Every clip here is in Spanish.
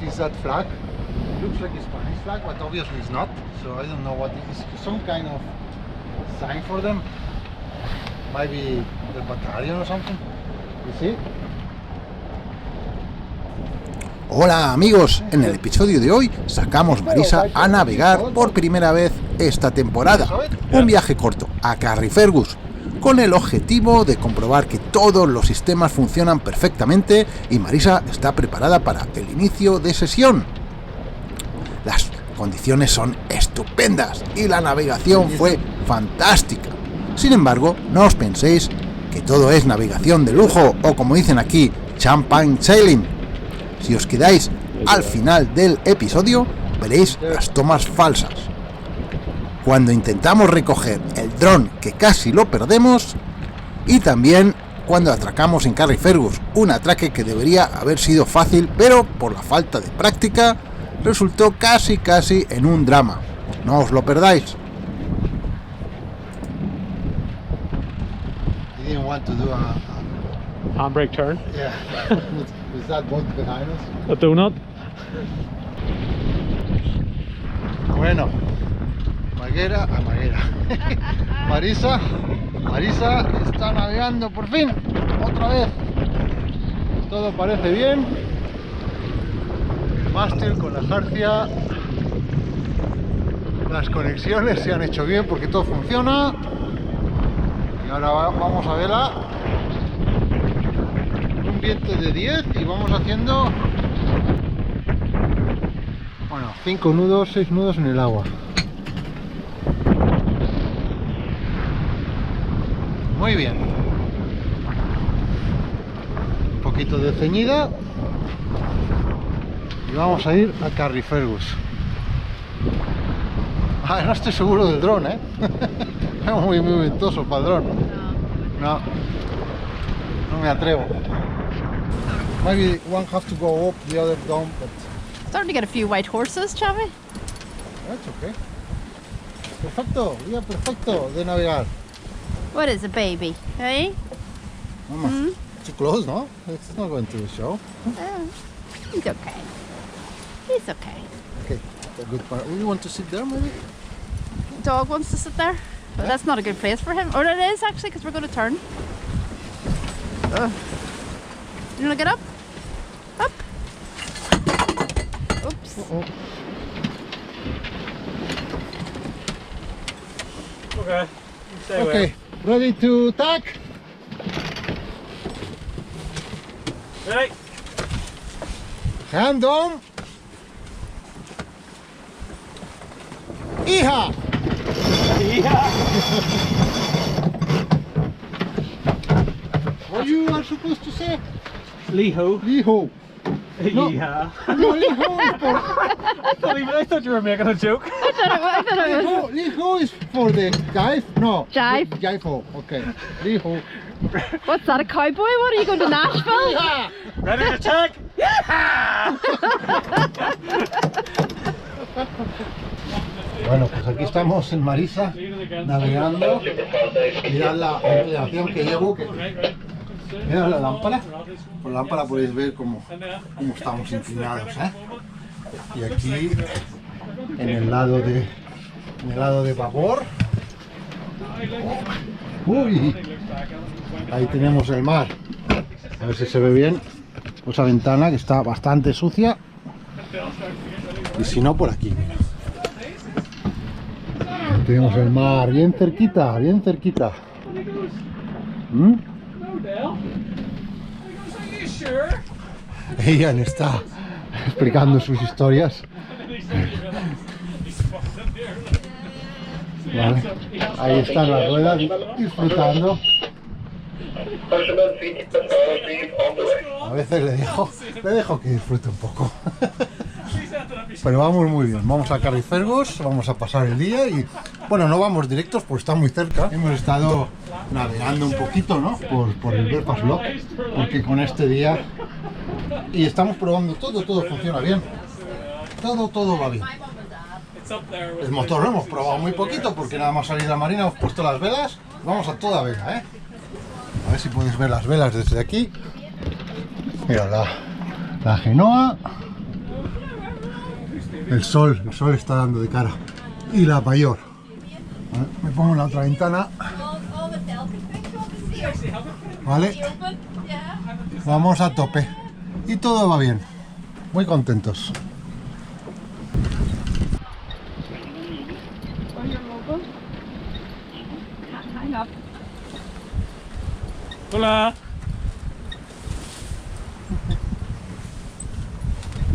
is that flag? It looks like a Spanish flag, but obviously it's not. So I don't know what it is. Some kind of sign for them. Maybe the battalion or something. You see? Hola amigos, en el episodio de hoy sacamos Marisa a navegar por primera vez esta temporada. Un viaje corto a Carrifergus, con el objetivo de comprobar que todos los sistemas funcionan perfectamente y Marisa está preparada para el inicio de sesión. Las condiciones son estupendas y la navegación fue fantástica. Sin embargo, no os penséis que todo es navegación de lujo o, como dicen aquí, champagne sailing. Si os quedáis al final del episodio, veréis las tomas falsas. Cuando intentamos recoger el dron, que casi lo perdemos, y también cuando atracamos en Carrifergus, un atraque que debería haber sido fácil, pero por la falta de práctica resultó casi en un drama. No os lo perdáis. You didn't want to do a handbrake turn. yeah. With that boat behind us. A donut. Bueno, Maguera a Maguera. Marisa está navegando por fin, otra vez. Todo parece bien. El mástil con la jarcia. Las conexiones se han hecho bien porque todo funciona. Y ahora vamos a vela. Un viento de 10 y vamos haciendo, bueno, 5 nudos, 6 nudos en el agua. Muy bien. Un poquito de ceñida y vamos a ir a Carrifergus. No estoy seguro del dron, es muy ventoso para el dron. No me atrevo. Maybe one have to go up, the other down, but Starting to get a few white horses, Chavi. that's okay. Perfecto, día perfecto de navegar. What is a baby, eh? Mama, too close, no? It's not going to show. He's okay. He's okay. Okay, a good part. You want to sit there, maybe? Dog wants to sit there, but that's not a good place for him. Or it is actually, because we're going to turn. Ugh. You want to get up? Up. Oops. Oh. Okay. Stay Okay, ready to tack? Ready? Hand on. Hija! Yeah. What you are supposed to say? Liho. Liho. No. Yeah. No, Liho is for... I thought you were making a joke. I thought it was. Liho is for the jive? No. Jive. Jive, okay. Liho. What's that, a cowboy? What, are you going to Nashville? Hija! Ready to attack? Bueno, pues aquí estamos en Marisa, navegando. Mirad la inclinación que llevo, mirad la lámpara. Por la lámpara podéis ver cómo estamos inclinados, ¿eh? Y aquí, en el lado de vapor, uy, ahí tenemos el mar. A ver si se ve bien esa ventana que está bastante sucia. Y si no, por aquí, mira. Tenemos el mar bien cerquita, bien cerquita. Ian está explicando sus historias. Vale. Ahí están las ruedas disfrutando. A veces le dejo que disfrute un poco. Pero vamos muy bien, vamos a Carrifergus, vamos a pasar el día y bueno, no vamos directos porque está muy cerca. Hemos estado navegando un poquito, ¿no? por el Belfast Lock, porque con este día y estamos probando todo funciona bien. Todo va bien. El motor lo hemos probado muy poquito porque nada más salir a la marina hemos puesto las velas. Vamos a toda vela, ¿eh? A ver si podéis ver las velas desde aquí. Mira la Genoa. El sol está dando de cara. Y la mayor. Me pongo en la otra ventana. Vale. Vamos a tope. Y todo va bien. Muy contentos. Hola.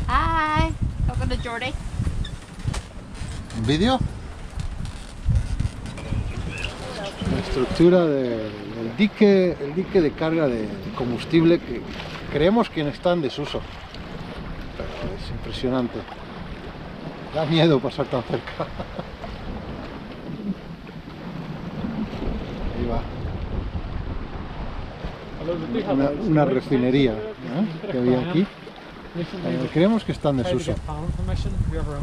Hi. Talking to Jordy. ¿Vídeo? La estructura del dique, el dique de carga de combustible que creemos que está en desuso. Pero es impresionante. Da miedo pasar tan cerca. Ahí va. Una refinería, ¿eh? Que había aquí. Creemos que está en desuso.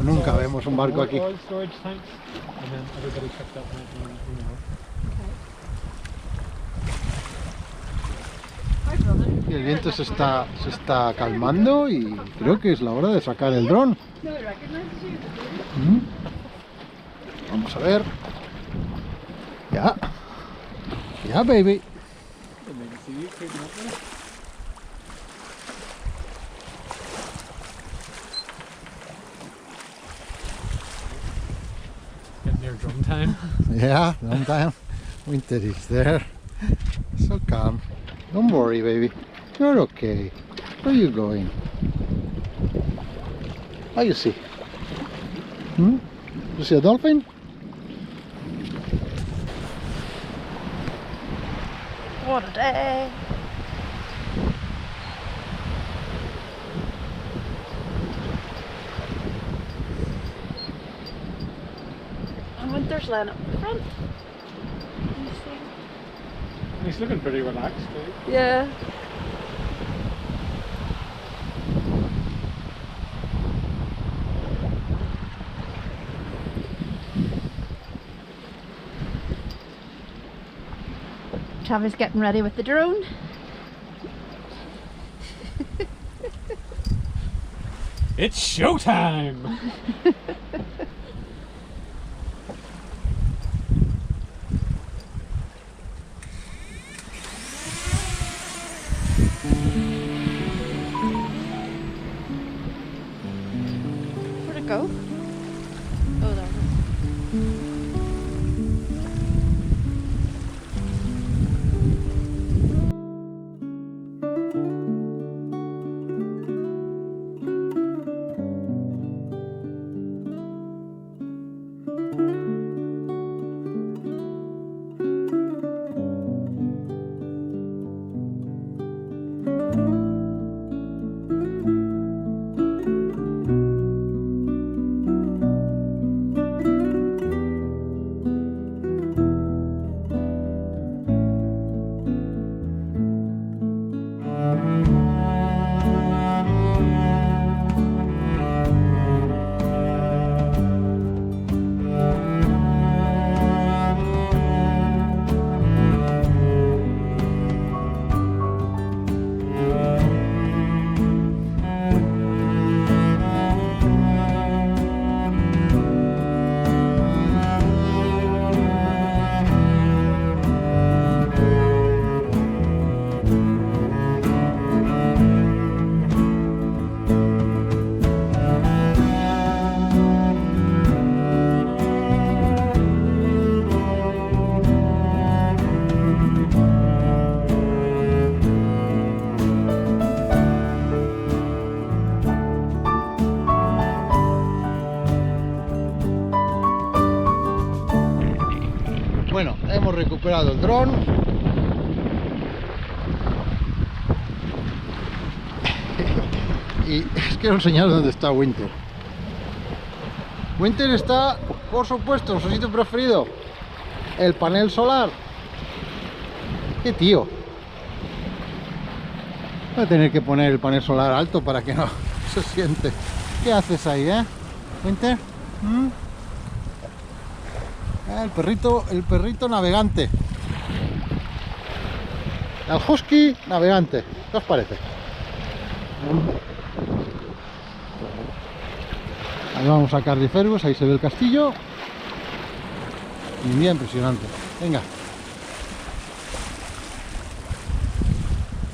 Nunca vemos un barco aquí. Y el viento se está calmando y creo que es la hora de sacar el dron. Vamos a ver. Ya, baby. Getting near drum time. Yeah, long time. Winter is there. So calm. Don't worry, baby. You're okay. Where are you going? What you see? You see a dolphin? What a day. And Winter's laying up the front. He's looking pretty relaxed, too. Yeah. Travis getting ready with the drone. It's showtime! Where'd it go? Oh, there it is. Bueno, hemos recuperado el dron. Y es que os enseñar dónde está Winter. Winter está, por supuesto, en su sitio preferido, el panel solar. ¡Qué tío! Voy a tener que poner el panel solar alto para que no se siente. ¿Qué haces ahí, Winter? El perrito navegante. El husky navegante. ¿Qué os parece? Ahí vamos a Carrifergus, ahí se ve el castillo. Y bien impresionante. Venga.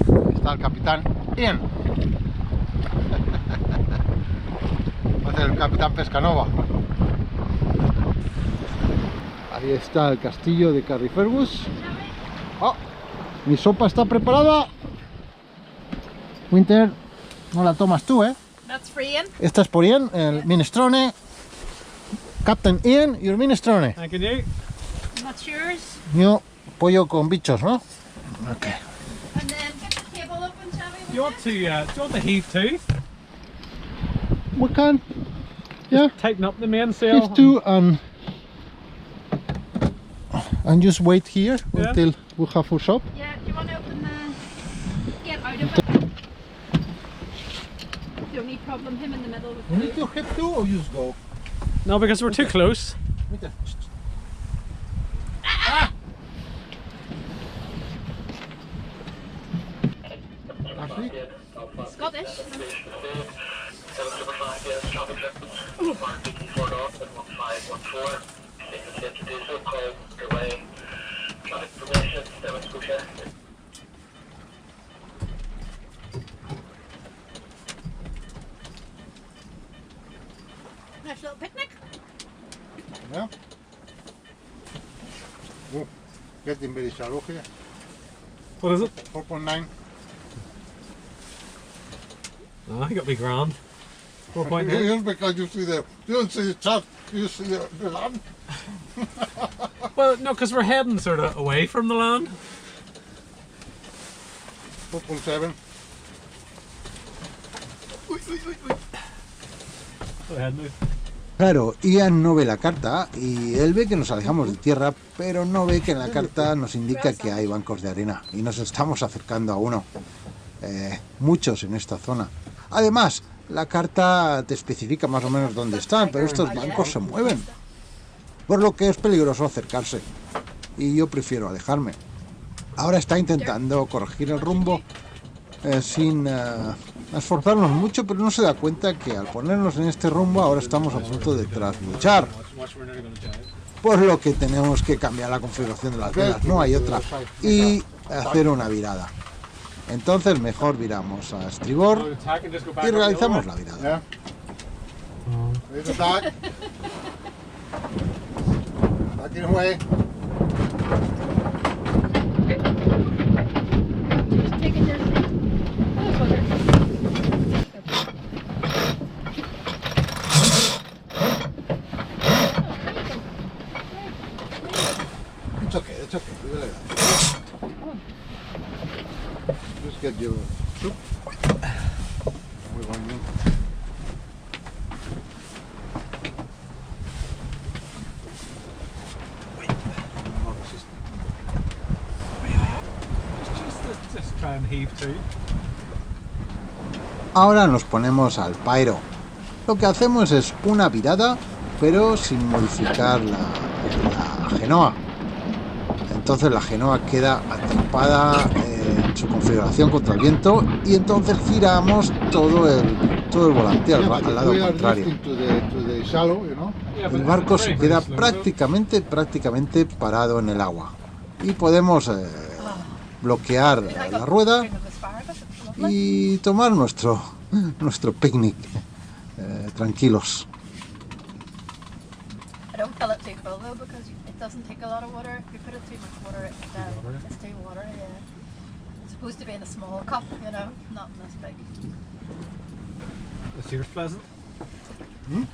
Ahí está el capitán Ian. Va a ser el capitán Pescanova. Ahí está el castillo de Carrifergus. Oh, mi sopa está preparada. Winter, no la tomas tú, ¿eh? That's for Ian. Esta es por Ian, el minestrone. Captain Ian, your minestrone. Thank you. That's yours. Yo, pollo con bichos, ¿no? Ok. And then get the table open, shall we? Do you want to? Do you want the heave tooth? We can. Yeah. Tighten up the mainsail. Give two and just wait here Yeah. until we have our shop. Yeah, do you want to open the... Get out of it. Don't need problem him in the middle with We need to hit two or just go? No, because we're too close. Ashley? Scottish. Nice little picnic. Yeah. Oh, getting very shallow here. What is it? 4.9. Oh, I think it'll be grand. 4.9. Just because you don't see the top, you see the land. Well, no, because we're heading sort of away from the land. 4.7. Go ahead, move. Claro, Ian no ve la carta y él ve que nos alejamos de tierra, pero no ve que en la carta nos indica que hay bancos de arena y nos estamos acercando a uno. Muchos en esta zona. Además, la carta te especifica más o menos dónde están, pero estos bancos se mueven. Por lo que es peligroso acercarse. Y yo prefiero alejarme. Ahora está intentando corregir el rumbo sin esforzarnos mucho, pero no se da cuenta que al ponernos en este rumbo ahora estamos a punto de trasluchar. Por lo que tenemos que cambiar la configuración de las velas, no hay otra, y hacer una virada. Entonces mejor viramos a estribor y realizamos la virada. Yeah. There's a dog. Backing away. Just taking your seat. Oh, bugger. It's okay, it's okay. Leave it like that. Just get your soup. We're going in. Just try and heave to. Ahora nos ponemos al pairo. Lo que hacemos es una virada, pero sin modificar la genoa. Entonces la genoa queda atrapada en su configuración contra el viento y entonces giramos todo el volante al lado contrario. El barco se queda prácticamente parado en el agua y podemos bloquear la rueda y tomar nuestro picnic tranquilos. I don't fill it too full though because it doesn't take a lot of water. If you put it too much water, it's too water. Yeah, it's supposed to be in a small cup, you know, not in this big. Is yours pleasant?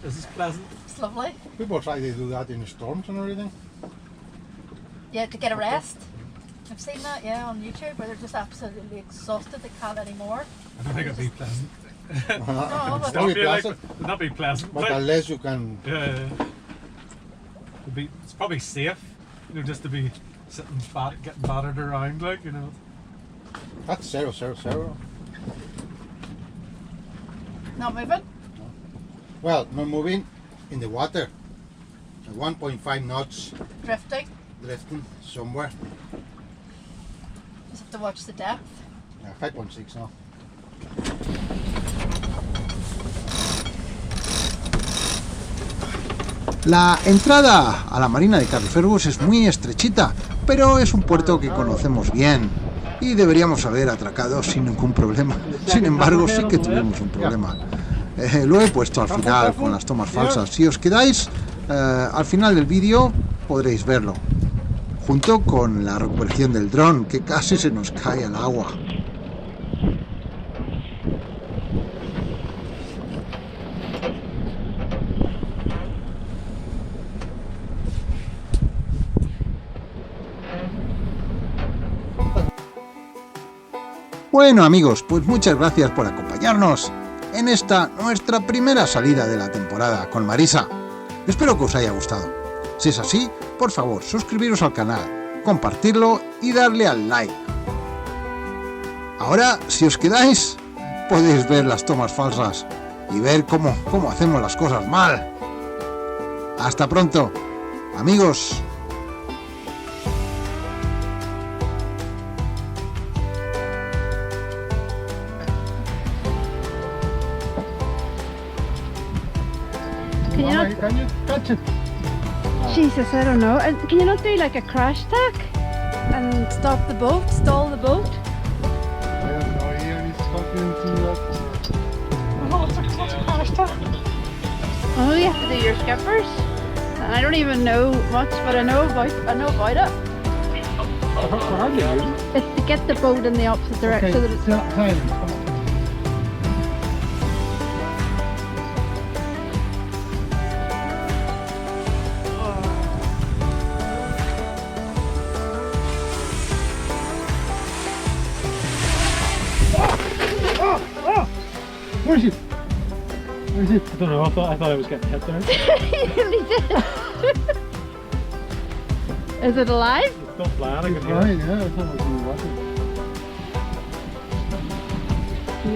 Is this pleasant? It's lovely. People try to do that in storms and everything. Yeah, to get a rest. I've seen that, yeah, on YouTube where they're just absolutely exhausted. They can't anymore. I don't think it'd be pleasant. No, but That'd be Feel like- pleasant, would that be pleasant? but Like- unless you can. Yeah. It's probably safe, you know, just to be sitting getting battered around, like, you know. That's 000. not moving. Well, not moving in the water. At 1.5 knots, Drifting. drifting somewhere. Just have to watch the depth. 5.6 now. La entrada a la marina de Carrifergus es muy estrechita, pero es un puerto que conocemos bien y deberíamos haber atracado sin ningún problema. Sin embargo, sí que tuvimos un problema. Lo he puesto al final con las tomas falsas. Si os quedáis al final del vídeo podréis verlo, junto con la recuperación del dron, que casi se nos cae al agua. Bueno amigos, pues muchas gracias por acompañarnos en esta nuestra primera salida de la temporada con Marisa. Espero que os haya gustado. Si es así, por favor, suscribiros al canal, compartirlo y darle al like. Ahora, si os quedáis, podéis ver las tomas falsas y ver cómo hacemos las cosas mal. Hasta pronto, amigos. Can you catch it? Jesus, I don't know. Can you not do like a crash tack and stop the boat, stall the boat? I have no idea. He's talking to that. What's a crash tack? Oh, you have to do your skippers. And I don't even know much, but I know about it. How do you use it? It's to get the boat in the opposite direction. So that it's silence. Come on. Where is it? Where is it? I don't know. I thought I was getting hit there. you nearly did. Is it alive? It's still flying. I can hear Right, it. yeah, I thought it was in the water.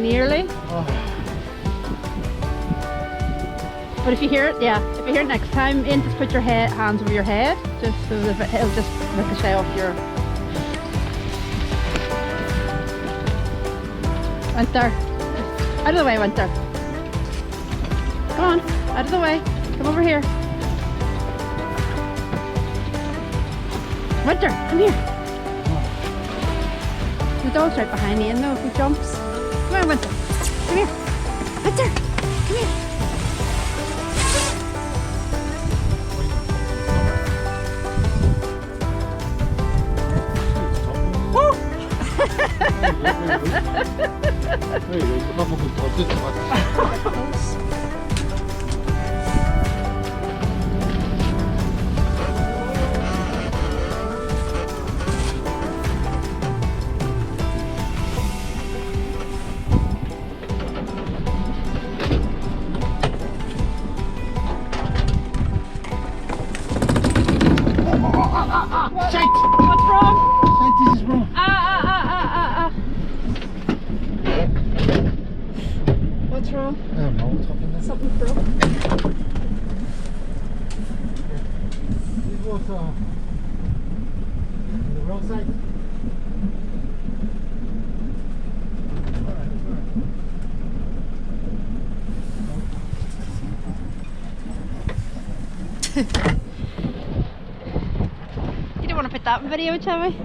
Nearly. Oh. But if you hear it, yeah, if you hear it next time, in just put your hands over your head, just so that it'll just ricochet off your. Winter. Out of the way, Winter. Come on, out of the way. Come over here. Winter, come here. The dog's right behind Ian though, if he jumps. Come on, Winter. Come here. Winter, come here. There you go. Vamos con todo esto. What's wrong? This is wrong. What's wrong? I don't know what's happening there. Something broke. This was on the wrong side. You don't want to put that in video, shall we?